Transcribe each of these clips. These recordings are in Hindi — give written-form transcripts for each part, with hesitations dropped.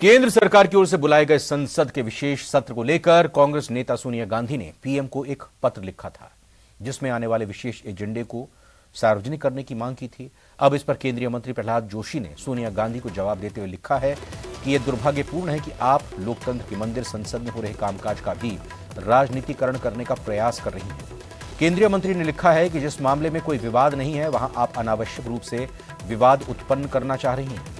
केंद्र सरकार की ओर से बुलाए गए संसद के विशेष सत्र को लेकर कांग्रेस नेता सोनिया गांधी ने पीएम को एक पत्र लिखा था, जिसमें आने वाले विशेष एजेंडे को सार्वजनिक करने की मांग की थी। अब इस पर केंद्रीय मंत्री प्रहलाद जोशी ने सोनिया गांधी को जवाब देते हुए लिखा है कि यह दुर्भाग्यपूर्ण है कि आप लोकतंत्र के मंदिर संसद में हो रहे कामकाज का भी राजनीतिकरण करने का प्रयास कर रही हैं। केंद्रीय मंत्री ने लिखा है कि जिस मामले में कोई विवाद नहीं है, वहां आप अनावश्यक रूप से विवाद उत्पन्न करना चाह रही हैं।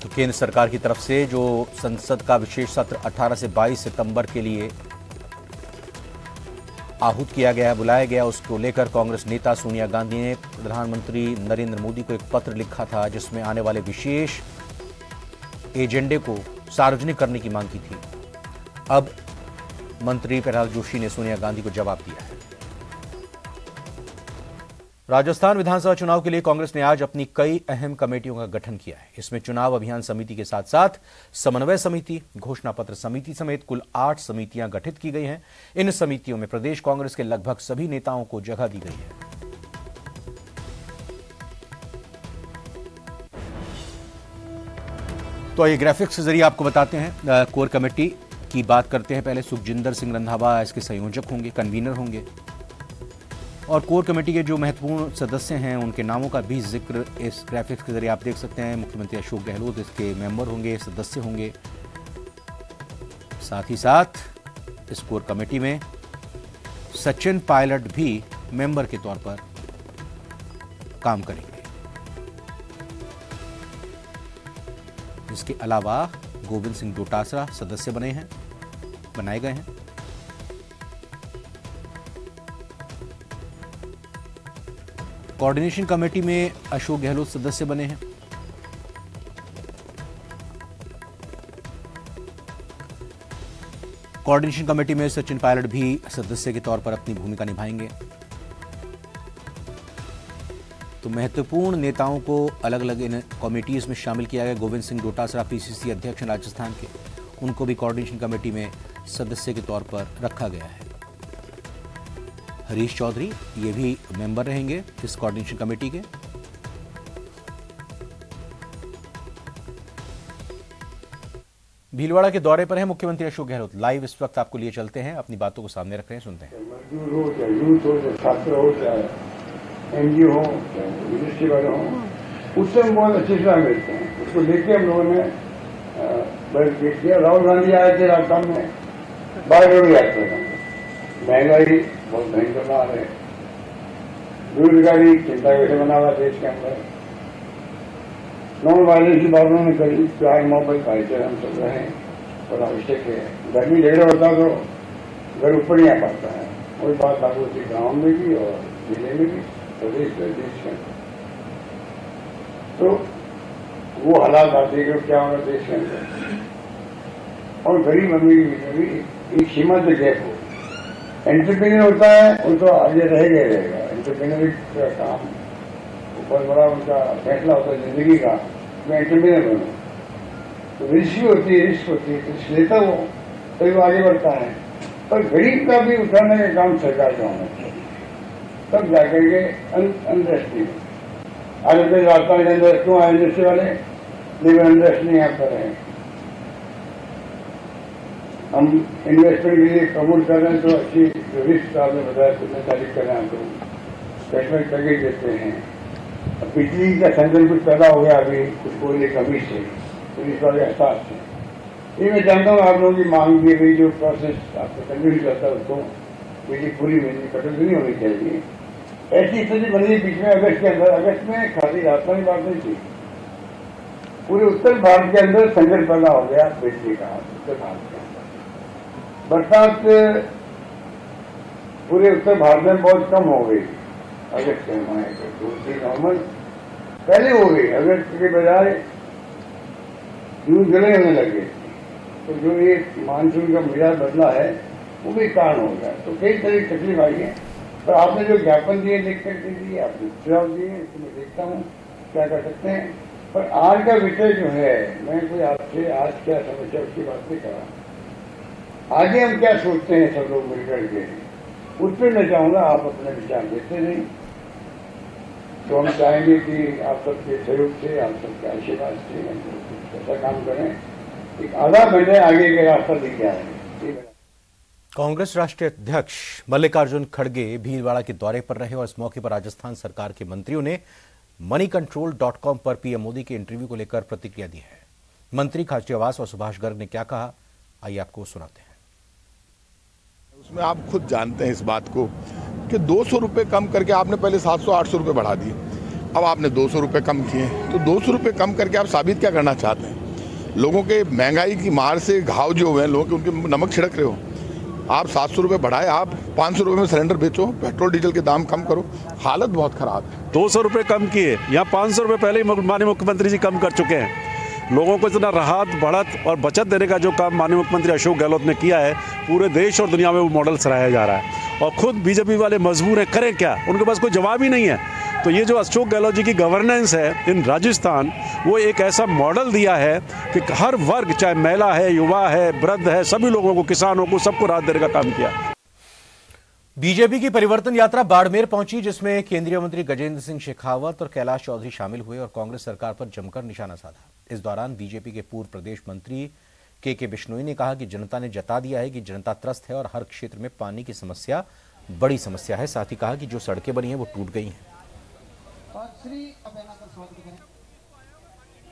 तो केंद्र सरकार की तरफ से जो संसद का विशेष सत्र 18 से 22 सितंबर के लिए आहूत किया गया, बुलाया गया, उसको लेकर कांग्रेस नेता सोनिया गांधी ने प्रधानमंत्री नरेंद्र मोदी को एक पत्र लिखा था, जिसमें आने वाले विशेष एजेंडे को सार्वजनिक करने की मांग की थी। अब मंत्री प्रहलाद जोशी ने सोनिया गांधी को जवाब दिया है। राजस्थान विधानसभा चुनाव के लिए कांग्रेस ने आज अपनी कई अहम कमेटियों का गठन किया है। इसमें चुनाव अभियान समिति के साथ साथ समन्वय समिति, घोषणा पत्र समिति समेत कुल 8 समितियां गठित की गई हैं। इन समितियों में प्रदेश कांग्रेस के लगभग सभी नेताओं को जगह दी गई है। तो ये ग्राफिक्स के जरिए आपको बताते हैं। कोर कमेटी की बात करते हैं। पहले सुखजिंदर सिंह रंधावा इसके संयोजक होंगे, कन्वीनर होंगे, और कोर कमेटी के जो महत्वपूर्ण सदस्य हैं उनके नामों का भी जिक्र इस ग्राफिक्स के जरिए आप देख सकते हैं। मुख्यमंत्री अशोक गहलोत इसके मेंबर होंगे, सदस्य होंगे। साथ ही साथ इस कोर कमेटी में सचिन पायलट भी मेंबर के तौर पर काम करेंगे। इसके अलावा गोविंद सिंह डोटासरा सदस्य बनाए गए हैं। कोऑर्डिनेशन कमेटी में अशोक गहलोत सदस्य बने हैं। कोऑर्डिनेशन कमेटी में सचिन पायलट भी सदस्य के तौर पर अपनी भूमिका निभाएंगे। तो महत्वपूर्ण नेताओं को अलग अलग इन कमेटीज में शामिल किया गया। गोविंद सिंह डोटासरा पीसीसी अध्यक्ष राजस्थान के, उनको भी कोऑर्डिनेशन कमेटी में सदस्य के तौर पर रखा गया है। हरीश चौधरी ये भी मेंबर रहेंगे इस कोऑर्डिनेशन कमेटी के। भीलवाड़ा के दौरे पर है मुख्यमंत्री अशोक गहलोत। लाइव इस वक्त आपको लिए चलते हैं, अपनी बातों को सामने रख रहे हैं, सुनते हैं। मजदूर हो, चाहे यूथ हो, चाहे छात्र हो, चाहे एनजीओ हो, चाहे यूनिवर्सिटी वाले हो, उससे हम बहुत अच्छी सलाह मिलते हैं। उसको लेके हम लोगों ने बैठ किया। राहुल गांधी आए थे राजस्थान में, बाढ़ यात्रा में महंगाई बहुत भयंकर बना रहे, बेरोजगारी चिंता का विषय बना हुआ देश के अंदर। नॉन वायलेंस की बात उन्होंने करी, प्यार मोहब्बत भाईचारा हम सब रहे और आवश्यक है। गर्मी ढेर होता तो घर ऊपर नहीं आ पाता है। वही बात लागू होती गाँव में भी और जिले में भी, प्रदेश के। तो वो हालात आते हैं क्या होगा देश के अंदर, और गरीब अमीर भी एक सीमा से गैप हो। एंटरप्रेन्योर होता है वो तो आगे रहेगा। एंटरप्रेन्योर का काम बहुत बड़ा उनका फैसला होता है जिंदगी का, मैं एंटरप्रेन्योर बनूं। तो रिस्क होती है, रिस्क लेता वो तभी वो आगे बढ़ता है। पर गरीब का भी उठाने का काम सरकार का होना चाहिए, तब जाकर के अंडरस्टैंडिंग। आज राजस्थान के अंदर क्यों आए इंडस्ट्री वाले, लेबर अंडरस्टैंडिंग यहाँ पर है। हम इन्वेस्टमेंट के लिए प्रमोट कर रहे हैं तो अच्छी रिस्क आपने बताया कितने तारीफ कर रहे हैं, तो कैशबैक पैकेज देते हैं। बिजली का संकट कुछ पैदा हो गया अभी कुछ कोयले कमी से, तो इस बार एहसास है। ये मैं जानता हूँ आप लोगों की मांग की गई जो प्रोसेस आपको कंटिन्यू करता है, उसको बिजली पूरी बिजली कटौती नहीं होनी चाहिए। ऐसी स्थिति बनी बीच में अगस्त के अंदर। अगस्त में खाली राजस्थान की बात नहीं थी, पूरे उत्तर भारत के अंदर संकट पैदा हो गया बिजली का। उत्तर भारत के अंदर बरसात पूरे उत्तर भारत में बहुत कम हो गई अगस्त के महीने को। 2-3 नॉर्मल पहले हो गई, अगस्त के बजाय जून जुलाई होने लगे। तो जो ये मानसून का मिजाज बदला है वो भी कारण हो गया। तो कई तरह की तकलीफ आई है, पर आपने जो ज्ञापन दिए लिख करके दिए, आपने सुझाव दिए, इसको मैं देखता हूँ क्या कर सकते हैं। पर आज का विषय जो है, मैं कोई आपसे आज क्या समस्या उसकी बात नहीं कर रहा। आगे हम क्या सोचते हैं सब लोग मिलकर के, उस पर मैं चाहूंगा आप अपने विचार देते नहीं। तो हम चाहेंगे कि आप सबके सहयोग से, आप सबके आशीर्वाद से हम ऐसा काम करें, एक आधा महीने आगे का रास्ता दिख आएंगे। कांग्रेस राष्ट्रीय अध्यक्ष मल्लिकार्जुन खड़गे भीलवाड़ा के दौरे पर रहे और इस मौके पर राजस्थान सरकार के मंत्रियों ने moneycontrol.com पर पीएम मोदी के इंटरव्यू को लेकर प्रतिक्रिया दी है। मंत्री खाचरियावास और सुभाष गर्ग ने क्या कहा, आइए आपको सुनाते हैं। उसमें आप खुद जानते हैं इस बात को कि 200 रुपये कम करके आपने पहले 700-800 रुपये बढ़ा दिए, अब आपने 200 रुपये कम किए, तो 200 रुपये कम करके आप साबित क्या करना चाहते हैं? लोगों के महंगाई की मार से घाव जो हुए हैं, लोगों के उनके नमक छिड़क रहे हो। आप 700 रुपये बढ़ाए, आप 500 रुपये में सिलेंडर बेचो, पेट्रोल डीजल के दाम कम करो, हालत बहुत खराब है। 200 रुपये कम किए, यहाँ 500 रुपये पहले ही माननीय मुख्यमंत्री जी कम कर चुके हैं। लोगों को इतना राहत, बढ़त और बचत देने का जो काम माननीय मुख्यमंत्री अशोक गहलोत ने किया है, पूरे देश और दुनिया में वो मॉडल सराहा जा रहा है। और खुद बीजेपी वाले मजबूर हैं, करें क्या, उनके पास कोई जवाब ही नहीं है। तो ये जो अशोक गहलोत जी की गवर्नेंस है इन राजस्थान, वो एक ऐसा मॉडल दिया है कि हर वर्ग, चाहे महिला है, युवा है, वृद्ध है, सभी लोगों को, किसानों को, सबको राहत देने का काम किया। बीजेपी की परिवर्तन यात्रा बाड़मेर पहुंची, जिसमें केंद्रीय मंत्री गजेंद्र सिंह शेखावत और कैलाश चौधरी शामिल हुए और कांग्रेस सरकार पर जमकर निशाना साधा। इस दौरान बीजेपी के पूर्व प्रदेश मंत्री के बिश्नोई ने कहा कि जनता ने जता दिया है कि जनता त्रस्त है और हर क्षेत्र में पानी की समस्या बड़ी समस्या है। साथ ही कहा कि जो सड़कें बनी हैं वो टूट गई हैं।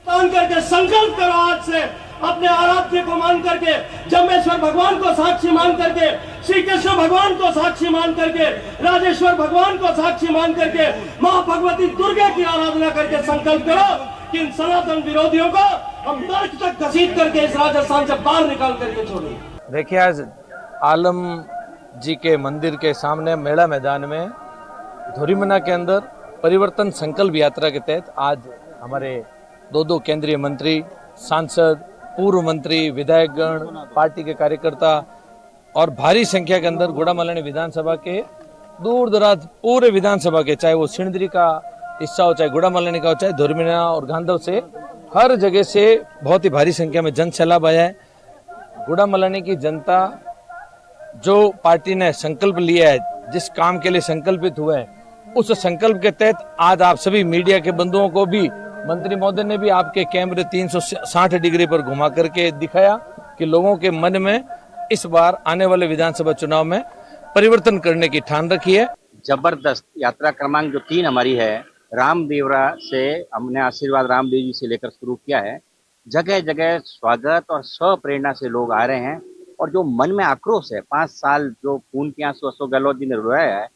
मान करके संकल्प करो, आज से अपने आराध्य को मान करके, जम्बेश्वर भगवान को साक्षी मान करके, श्री कृष्ण भगवान को साक्षी मान करके, राजेश्वर भगवान को साक्षी मान करके, मां भगवती दुर्गा की आराधना करके संकल्प करो कि इन सनातन विरोधियों को हम नर्क तक घसीट करके इस राजस्थान से बाहर निकाल करके छोड़ेंगे। देखिए, आज आलम जी के मंदिर के सामने मेला मैदान में धोरीमना के अंदर परिवर्तन संकल्प यात्रा के तहत आज हमारे दो केंद्रीय मंत्री, सांसद, पूर्व मंत्री, विधायकगण, पार्टी के कार्यकर्ता और भारी संख्या के अंदर गुड़ामलानी विधानसभा के दूर दराज पूरे विधानसभा के, चाहे वो सिंदरी का हिस्सा हो, चाहे गुड़ामलानी का हो, चाहे धोरीमना और गांधव से, हर जगह से बहुत ही भारी संख्या में जन सैलाब आया है। गुड़ामलानी की जनता जो पार्टी ने संकल्प लिया है, जिस काम के लिए संकल्पित हुए हैं, उस संकल्प के तहत आज आप सभी मीडिया के बंधुओं को भी मंत्री महोदय ने भी आपके कैमरे 360 डिग्री पर घुमा करके दिखाया कि लोगों के मन में इस बार आने वाले विधानसभा चुनाव में परिवर्तन करने की ठान रखी है। जबरदस्त यात्रा क्रमांक जो 3 हमारी है, रामदेवरा से हमने आशीर्वाद रामदेव जी से लेकर शुरू किया है। जगह जगह स्वागत और स्वप्रेरणा से लोग आ रहे हैं और जो मन में आक्रोश है, 5 साल जो खून के आंसू अशोक गहलोत जी ने रोया है,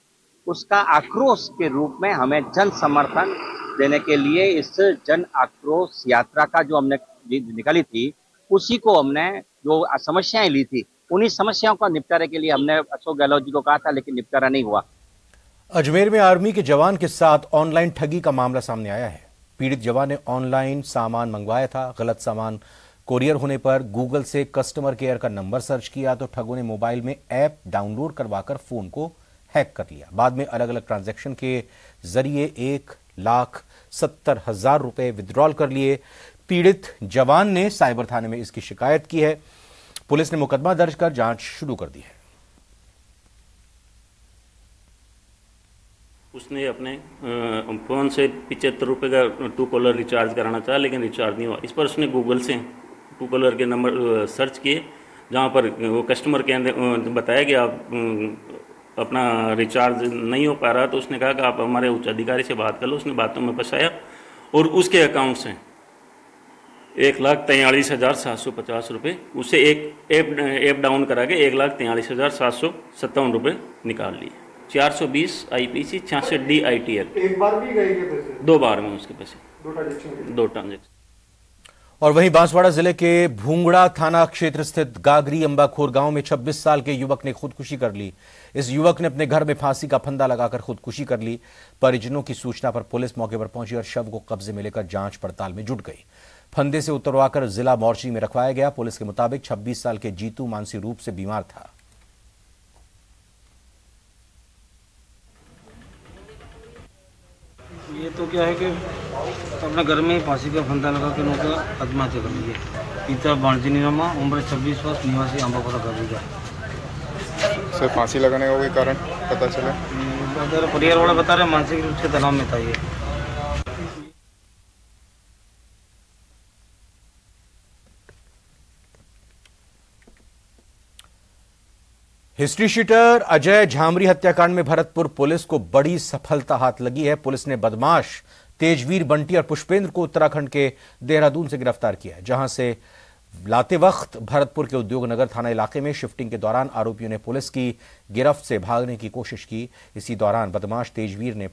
उसका आक्रोश के रूप में हमें जन समर्थन देने के लिए इस जन आक्रोश यात्रा का जो हमने निकाली थी, उसी को हमने जो समस्याएं ली थी, उन्हीं समस्याओं का निपटारे के लिए हमने अशोक गहलोत जी को कहा था, लेकिन निपटारा नहीं हुआ। अजमेर में आर्मी के जवान के साथ ऑनलाइन ठगी का मामला सामने आया है। पीड़ित जवान ने ऑनलाइन सामान मंगवाया था। गलत सामान कोरियर होने पर गूगल से कस्टमर केयर का नंबर सर्च किया तो ठगों ने मोबाइल में ऐप डाउनलोड करवाकर फोन को हैक कर लिया। बाद में अलग अलग ट्रांजैक्शन के जरिए 1,70,000 रुपए विड्रॉल कर लिए। पीड़ित जवान ने साइबर थाने में इसकी शिकायत की है। पुलिस ने मुकदमा दर्ज कर जांच शुरू कर दी है। उसने अपने फोन से 75 रुपये का टू कॉलर रिचार्ज कराना चाहा, लेकिन रिचार्ज नहीं हुआ। इस पर उसने गूगल से टू कॉलर के नंबर सर्च किए, जहां पर वो कस्टमर केयर बताया कि आप अपना रिचार्ज नहीं हो पा रहा, तो उसने कहा कि आप हमारे उच्च अधिकारी से बात कर लो। उसने बातों में फंसाया और उसके अकाउंट से 1,43,750 रुपये, उससे एक ऐप डाउन करा के 1,43,757 रुपये निकाल लिए। 420 IPC 66 DITL। एक बार भी गए के पैसे? 2 बार में उसके पैसे, 2 ट्रांजेक्शन। और वहीं बांसवाड़ा जिले के भूंगड़ा थाना क्षेत्र स्थित गागरी अंबाखोर गांव में 26 साल के युवक ने खुदकुशी कर ली। इस युवक ने अपने घर में फांसी का फंदा लगाकर खुदकुशी कर ली। परिजनों की सूचना पर पुलिस मौके पर पहुंची और शव को कब्जे में लेकर जांच पड़ताल में जुट गई। फंदे से उतरवाकर जिला मोर्चरी में रखवाया गया। पुलिस के मुताबिक 26 साल के जीतू मानसिक रूप से बीमार था। ये तो क्या है कि अपने घर में फांसी का फंदा लगा के उनका आत्महत्या कर ली है। पिता बाणजी निरामा, उम्र 26 वर्ष, निवासी अंबाखोरा गागरी का। सर, फांसी लगाने का कोई कारण पता चला? परिवार वाला बता रहे मानसिक रूप से तनाव में था ये। हिस्ट्री शीटर अजय झामरी हत्याकांड में भरतपुर पुलिस को बड़ी सफलता हाथ लगी है। पुलिस ने बदमाश तेजवीर बंटी और पुष्पेंद्र को उत्तराखंड के देहरादून से गिरफ्तार किया, जहां से लाते वक्त भरतपुर के उद्योग नगर थाना इलाके में शिफ्टिंग के दौरान आरोपियों ने पुलिस की गिरफ्त से भागने की कोशिश की। इसी दौरान बदमाश तेजवीर ने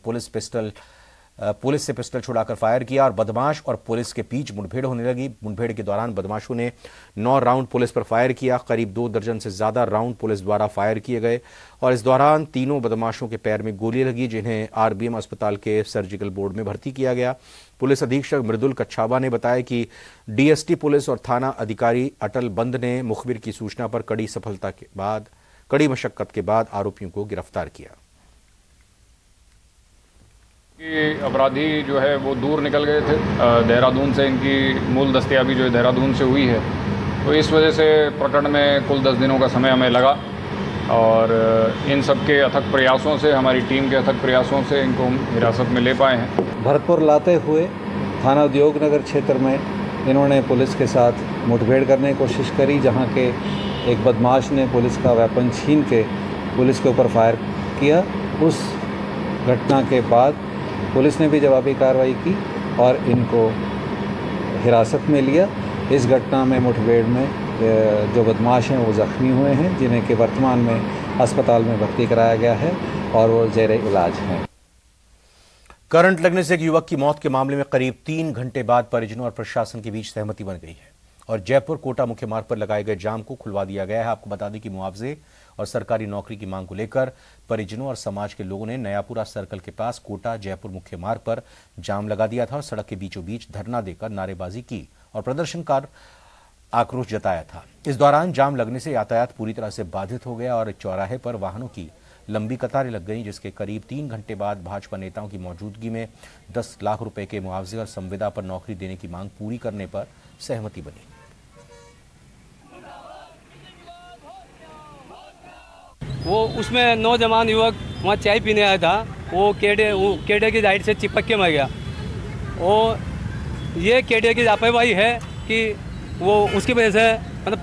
पुलिस से पिस्टल छुड़ाकर फायर किया और बदमाश और पुलिस के बीच मुठभेड़ होने लगी। मुठभेड़ के दौरान बदमाशों ने 9 राउंड पुलिस पर फायर किया। करीब 2 दर्जन से ज्यादा राउंड पुलिस द्वारा फायर किए गए और इस दौरान तीनों बदमाशों के पैर में गोली लगी, जिन्हें आरबीएम अस्पताल के सर्जिकल बोर्ड में भर्ती किया गया। पुलिस अधीक्षक मृदुल कच्छावा ने बताया कि डीएसटी पुलिस और थाना अधिकारी अटल बंद ने मुखबिर की सूचना पर कड़ी मशक्कत के बाद आरोपियों को गिरफ्तार किया। अपराधी जो है वो दूर निकल गए थे देहरादून से। इनकी मूल दस्तयाबी जो है देहरादून से हुई है, तो इस वजह से प्रकरण में कुल 10 दिनों का समय हमें लगा और इन सब के अथक प्रयासों से, हमारी टीम के अथक प्रयासों से इनको हिरासत में ले पाए हैं। भरतपुर लाते हुए थाना उद्योग नगर क्षेत्र में इन्होंने पुलिस के साथ मुठभेड़ करने की कोशिश करी, जहां के एक बदमाश ने पुलिस का वेपन छीन के पुलिस के ऊपर फायर किया। उस घटना के बाद पुलिस ने भी जवाबी कार्रवाई की और इनको हिरासत में लिया। इस घटना में मुठभेड़ में जो बदमाश हैं वो जख्मी हुए हैं, जिन्हें कि वर्तमान में अस्पताल में भर्ती कराया गया है और वो जेरे इलाज हैं। करंट लगने से एक युवक की मौत के मामले में करीब 3 घंटे बाद परिजनों और प्रशासन के बीच सहमति बन गई है और जयपुर कोटा मुख्य मार्ग पर लगाए गए जाम को खुलवा दिया गया है। आपको बता दें कि मुआवजे और सरकारी नौकरी की मांग को लेकर परिजनों और समाज के लोगों ने नयापुरा सर्कल के पास कोटा जयपुर मुख्य मार्ग पर जाम लगा दिया था और सड़क के बीचों बीच धरना देकर नारेबाजी की और प्रदर्शनकार आक्रोश जताया था। इस दौरान जाम लगने से यातायात पूरी तरह से बाधित हो गया और चौराहे पर वाहनों की लंबी कतारें लग गईं, जिसके करीब 3 घंटे बाद भाजपा नेताओं की मौजूदगी में 10 लाख रुपए के मुआवजे और संविदा पर नौकरी देने की मांग पूरी करने पर सहमति बनी। वो उसमें नौजवान युवक वहाँ चाय पीने आया था, वो केडे की साइड से चिपक के मर गया। और ये केडे की लापरवाही है कि वो उसकी वजह से मतलब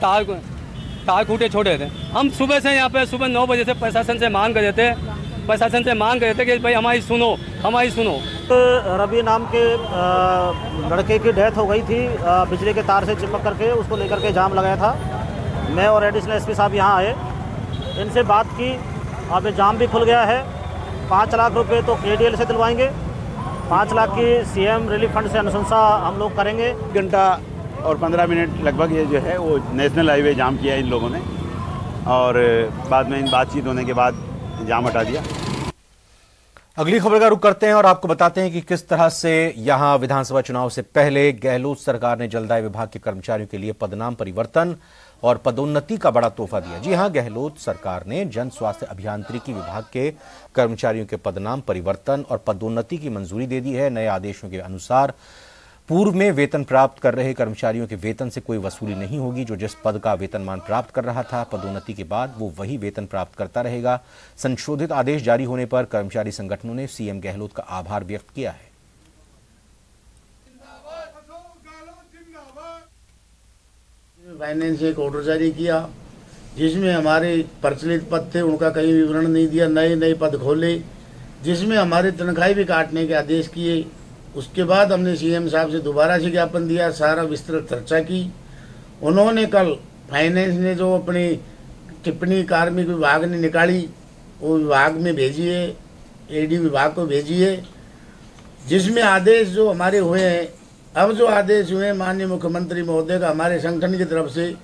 तार खूटे छोड़े थे। हम सुबह से यहाँ पे सुबह 9 बजे से प्रशासन से मांग कर रहे थे कि भाई हमारी सुनो। रवि नाम के लड़के की डेथ हो गई थी, बिजली के तार से चिपक करके, उसको लेकर के जाम लगाया था। मैं और एडिशनल एसपी साहब यहाँ आए, इनसे बात की। अब जाम भी खुल गया है। 5 लाख रुपए तो केडीएल से दिलवाएंगे, 5 लाख की सीएम रिलीफ फंड से अनुशंसा हम लोग करेंगे। घंटा और 15 मिनट लगभग ये जो है वो नेशनल हाईवे जाम किया इन लोगों ने और बाद में इन बातचीत होने के बाद जाम हटा दिया। अगली खबर का रुख करते हैं और आपको बताते हैं कि किस तरह से यहां विधानसभा चुनाव से पहले गहलोत सरकार ने जलदाय विभाग के कर्मचारियों के लिए पदनाम परिवर्तन और पदोन्नति का बड़ा तोहफा दिया। जी हां, गहलोत सरकार ने जन स्वास्थ्य अभियांत्रिकी विभाग के कर्मचारियों के पदनाम परिवर्तन और पदोन्नति की मंजूरी दे दी है। नए आदेशों के अनुसार पूर्व में वेतन प्राप्त कर रहे कर्मचारियों के वेतन से कोई वसूली नहीं होगी। जो जिस पद का वेतनमान प्राप्त कर रहा था, पदोन्नति के बाद वो वही वेतन प्राप्त करता रहेगा। संशोधित आदेश जारी होने पर कर्मचारी संगठनों ने सीएम गहलोत का आभार व्यक्त किया है। फाइनेंस से एक ऑर्डर जारी किया जिसमें हमारे प्रचलित पद थे उनका कहीं विवरण नहीं दिया, नए पद खोले जिसमें हमारे तनख्वाही भी काटने के आदेश किए। उसके बाद हमने सीएम साहब से दोबारा से ज्ञापन दिया, सारा विस्तृत चर्चा की। उन्होंने कल फाइनेंस ने जो अपनी टिप्पणी कार्मिक विभाग ने निकाली वो विभाग में भेजी है, एडी विभाग को भेजी है, जिसमें आदेश जो हमारे हुए हैं, अब जो आदेश हुए माननीय मुख्यमंत्री महोदय का हमारे संगठन की तरफ से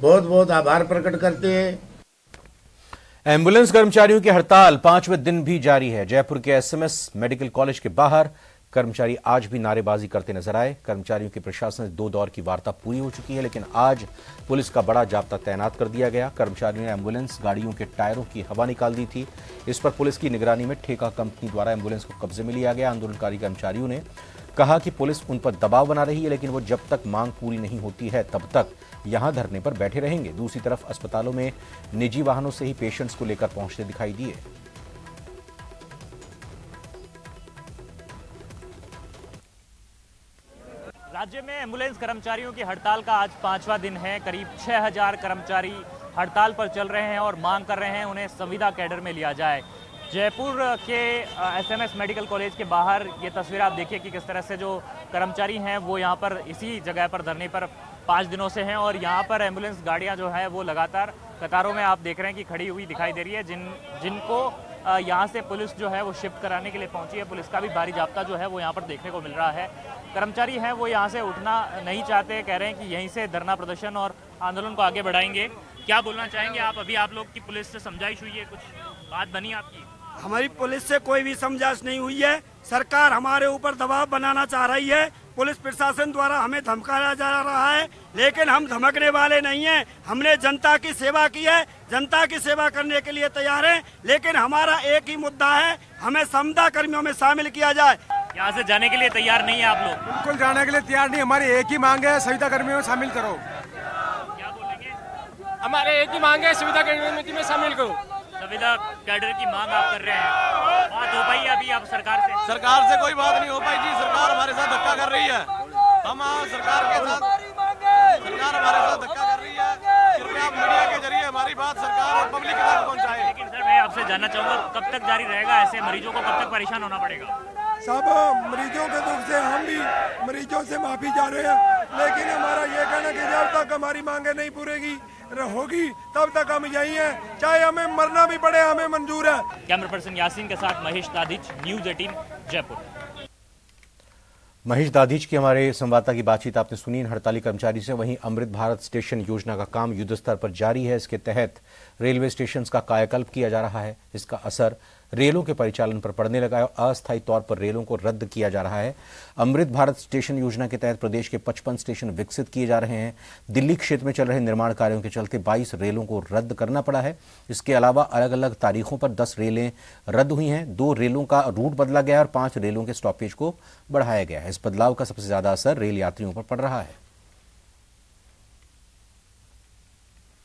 बहुत बहुत आभार प्रकट करते हैं। एम्बुलेंस कर्मचारियों की हड़ताल 5वें दिन भी जारी है। जयपुर के एसएमएस मेडिकल कॉलेज के बाहर कर्मचारी आज भी नारेबाजी करते नजर आए। कर्मचारियों के प्रशासन से 2 दौर की वार्ता पूरी हो चुकी है, लेकिन आज पुलिस का बड़ा जाब्ता तैनात कर दिया गया। कर्मचारियों ने एम्बुलेंस गाड़ियों के टायरों की हवा निकाल दी थी। इस पर पुलिस की निगरानी में ठेका कंपनी द्वारा एम्बुलेंस को कब्जे में लिया गया। आंदोलनकारी कर्मचारियों ने कहा कि पुलिस उन पर दबाव बना रही है, लेकिन वो जब तक मांग पूरी नहीं होती है तब तक यहां धरने पर बैठे रहेंगे। दूसरी तरफ अस्पतालों में निजी वाहनों से ही पेशेंट्स को लेकर पहुंचते दिखाई दिए। राज्य में एम्बुलेंस कर्मचारियों की हड़ताल का आज 5वां दिन है। करीब 6000 कर्मचारी हड़ताल पर चल रहे हैं और मांग कर रहे हैं उन्हें संविदा कैडर में लिया जाए। जयपुर के एसएमएस मेडिकल कॉलेज के बाहर ये तस्वीर आप देखिए कि किस तरह से जो कर्मचारी हैं वो यहाँ पर इसी जगह पर धरने पर 5 दिनों से हैं और यहाँ पर एम्बुलेंस गाड़ियाँ जो है वो लगातार कतारों में आप देख रहे हैं कि खड़ी हुई दिखाई दे रही है। जिनको यहाँ से पुलिस जो है वो शिफ्ट कराने के लिए पहुंची है। पुलिस का भी भारी जाब्ता जो है वो यहाँ पर देखने को मिल रहा है। कर्मचारी हैं वो यहाँ से उठना नहीं चाहते, कह रहे हैं कि यहीं से धरना प्रदर्शन और आंदोलन को आगे बढ़ाएंगे। क्या बोलना चाहेंगे आप? अभी आप लोग की पुलिस से समझाइश हुई है, कुछ बात बनी आपकी? हमारी पुलिस से कोई भी समझाइश नहीं हुई है। सरकार हमारे ऊपर दबाव बनाना चाह रही है। पुलिस प्रशासन द्वारा हमें धमकाया जा रहा है, लेकिन हम धमकने वाले नहीं हैं। हमने जनता की सेवा की है, जनता की सेवा करने के लिए तैयार हैं, लेकिन हमारा एक ही मुद्दा है, हमें संविदा कर्मियों में शामिल किया जाए। यहाँ से जाने के लिए तैयार नहीं है आप लोग? बिल्कुल जाने के लिए तैयार नहीं। हमारी एक ही मांग है, संविदा कर्मियों में शामिल करो। क्या बोलेंगे? हमारे एक ही मांग है, संविदा कर्मियों में शामिल करो। संविदा कैडर की मांग आप कर रहे हैं, बात हो पाई है अभी आप सरकार से? सरकार से कोई बात नहीं हो पाई जी। सरकार हमारे साथ धक्का कर रही है। हम सरकार के साथ, सरकार हमारे साथ धक्का कर रही है। कृपया आप मीडिया के जरिए हमारी बात सरकार और पब्लिक तक पहुंचाएं। लेकिन सर मैं आपसे जानना चाहूंगा, कब तक जारी रहेगा? ऐसे मरीजों को कब तक परेशान होना पड़ेगा? सब मरीजों के दुख से हम भी मरीजों से माफी चाह रहे हैं, लेकिन हमारा ये कहना कि जब तक हमारी मांगे नहीं पूरेगी होगी तब तक हम यही हैं, चाहे हमें मरना भी पड़े हमें मंजूर है। कैमरा पर्सन यासीन के साथ महेश दाधिच, न्यूज़ 18 जयपुर। महेश दाधिच की हमारे संवाददाता की बातचीत आपने सुनी हड़ताली कर्मचारी से। वहीं अमृत भारत स्टेशन योजना का काम युद्ध स्तर पर जारी है। इसके तहत रेलवे स्टेशन का कायाकल्प किया जा रहा है। इसका असर रेलों के परिचालन पर पड़ने लगा है और अस्थायी तौर पर रेलों को रद्द किया जा रहा है। अमृत भारत स्टेशन योजना के तहत प्रदेश के 55 स्टेशन विकसित किए जा रहे हैं। दिल्ली क्षेत्र में चल रहे निर्माण कार्यों के चलते 22 रेलों को रद्द करना पड़ा है। इसके अलावा अलग अलग तारीखों पर 10 रेलें रद्द हुई हैं। 2 रेलों का रूट बदला गया और 5 रेलों के स्टॉपेज को बढ़ाया गया है। इस बदलाव का सबसे ज्यादा असर रेल यात्रियों पर पड़ रहा है।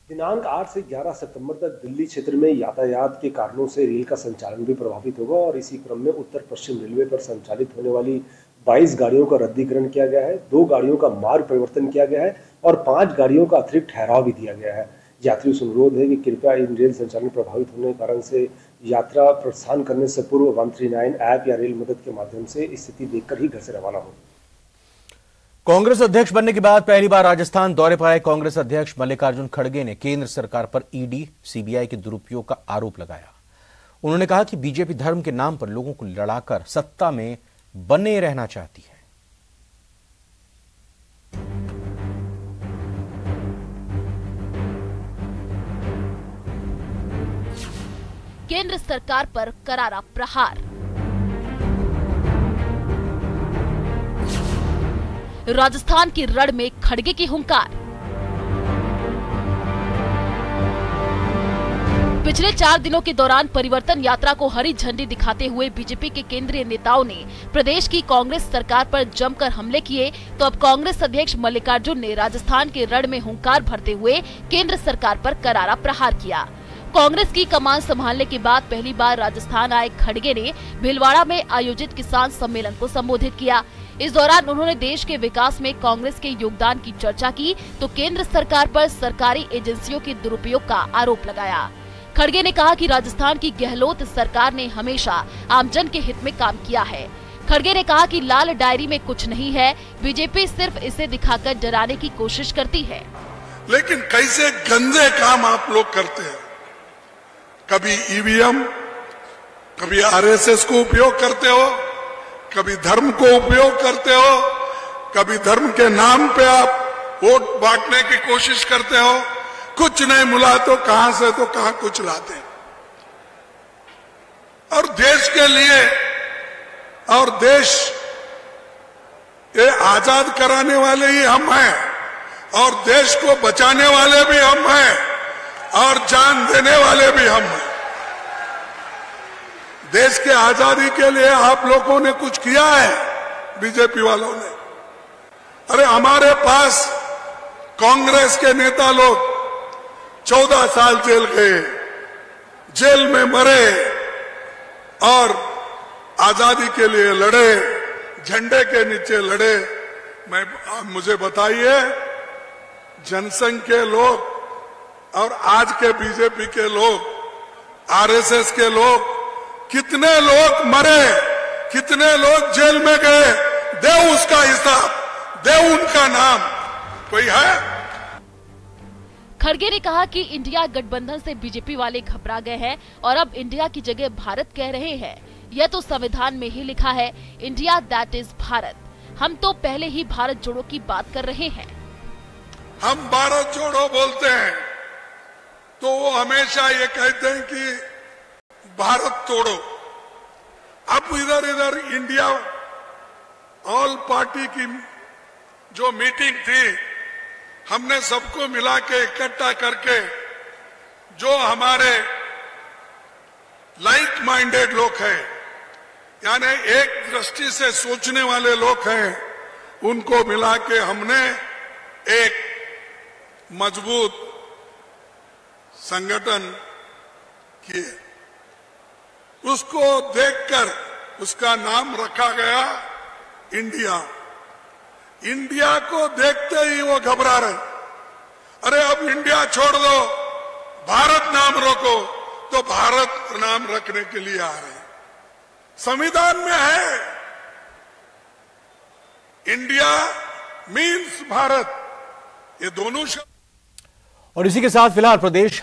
दिनांक 8 से 11 सितंबर तक दिल्ली क्षेत्र में यातायात के कारणों से रेल का संचालन भी प्रभावित होगा और इसी क्रम में उत्तर पश्चिम रेलवे पर संचालित होने वाली 22 गाड़ियों का रद्दीकरण किया गया है। 2 गाड़ियों का मार्ग परिवर्तन किया गया है और 5 गाड़ियों का अतिरिक्त ठहराव भी दिया गया है। यात्रियों से अनुरोध है कि कृपया इन रेल संचालन प्रभावित होने के कारण से यात्रा प्रस्थान करने से पूर्व 139 ऐप या रेल मदद के माध्यम से स्थिति देखकर ही घर से रवाना हो। कांग्रेस अध्यक्ष बनने के बाद पहली बार राजस्थान दौरे पर आए कांग्रेस अध्यक्ष मल्लिकार्जुन खड़गे ने केंद्र सरकार पर ईडी, सीबीआई के दुरुपयोग का आरोप लगाया। उन्होंने कहा कि बीजेपी धर्म के नाम पर लोगों को लड़ाकर सत्ता में बने रहना चाहती है। केंद्र सरकार पर करारा प्रहार। राजस्थान की रण में खड़गे की हुंकार। पिछले 4 दिनों के दौरान परिवर्तन यात्रा को हरी झंडी दिखाते हुए बीजेपी के केंद्रीय नेताओं ने प्रदेश की कांग्रेस सरकार पर जमकर हमले किए, तो अब कांग्रेस अध्यक्ष मल्लिकार्जुन ने राजस्थान के रण में हुंकार भरते हुए केंद्र सरकार पर करारा प्रहार किया। कांग्रेस की कमान संभालने के बाद पहली बार राजस्थान आए खड़गे ने भीलवाड़ा में आयोजित किसान सम्मेलन को संबोधित किया। इस दौरान उन्होंने देश के विकास में कांग्रेस के योगदान की चर्चा की, तो केंद्र सरकार पर सरकारी एजेंसियों के दुरुपयोग का आरोप लगाया। खड़गे ने कहा कि राजस्थान की गहलोत सरकार ने हमेशा आमजन के हित में काम किया है। खड़गे ने कहा कि लाल डायरी में कुछ नहीं है, बीजेपी सिर्फ इसे दिखाकर डराने की कोशिश करती है। लेकिन कैसे गंदे काम आप लोग करते हैं। कभी ईवीएम, कभी आरएसएस को उपयोग करते हो, कभी धर्म को उपयोग करते हो, कभी धर्म के नाम पे आप वोट बांटने की कोशिश करते हो। कुछ नहीं मिला तो कहां से तो कहां कुछ लाते हैं। और देश के लिए और देश ये आजाद कराने वाले ही हम हैं और देश को बचाने वाले भी हम हैं और जान देने वाले भी हम हैं। देश के आजादी के लिए आप लोगों ने कुछ किया है, बीजेपी वालों ने। अरे हमारे पास कांग्रेस के नेता लोग 14 साल जेल गए, जेल में मरे और आजादी के लिए लड़े, झंडे के नीचे लड़े। मुझे बताइए, जनसंघ के लोग और आज के बीजेपी के लोग, आरएसएस के लोग, कितने लोग मरे, कितने लोग जेल में गए, दे उसका हिसाब, दे उनका नाम, कोई है? खड़गे ने कहा कि इंडिया गठबंधन से बीजेपी वाले घबरा गए हैं और अब इंडिया की जगह भारत कह रहे हैं। यह तो संविधान में ही लिखा है, इंडिया दैट इज भारत। हम तो पहले ही भारत जोड़ो की बात कर रहे हैं। हम भारत जोड़ो बोलते हैं तो वो हमेशा ये कहते हैं कि भारत तोड़ो। अब इधर इंडिया ऑल पार्टी की जो मीटिंग थी, हमने सबको मिला के इकट्ठा करके जो हमारे लाइक माइंडेड लोग हैं, यानी एक दृष्टि से सोचने वाले लोग हैं, उनको मिला के हमने एक मजबूत संगठन किए। उसको देखकर उसका नाम रखा गया इंडिया। इंडिया को देखते ही वो घबरा रहे, अरे अब इंडिया छोड़ दो, भारत नाम रखो, तो भारत नाम रखने के लिए आ रहे हैं। संविधान में है, इंडिया मीन्स भारत, ये दोनों शब्द। और इसी के साथ फिलहाल प्रदेश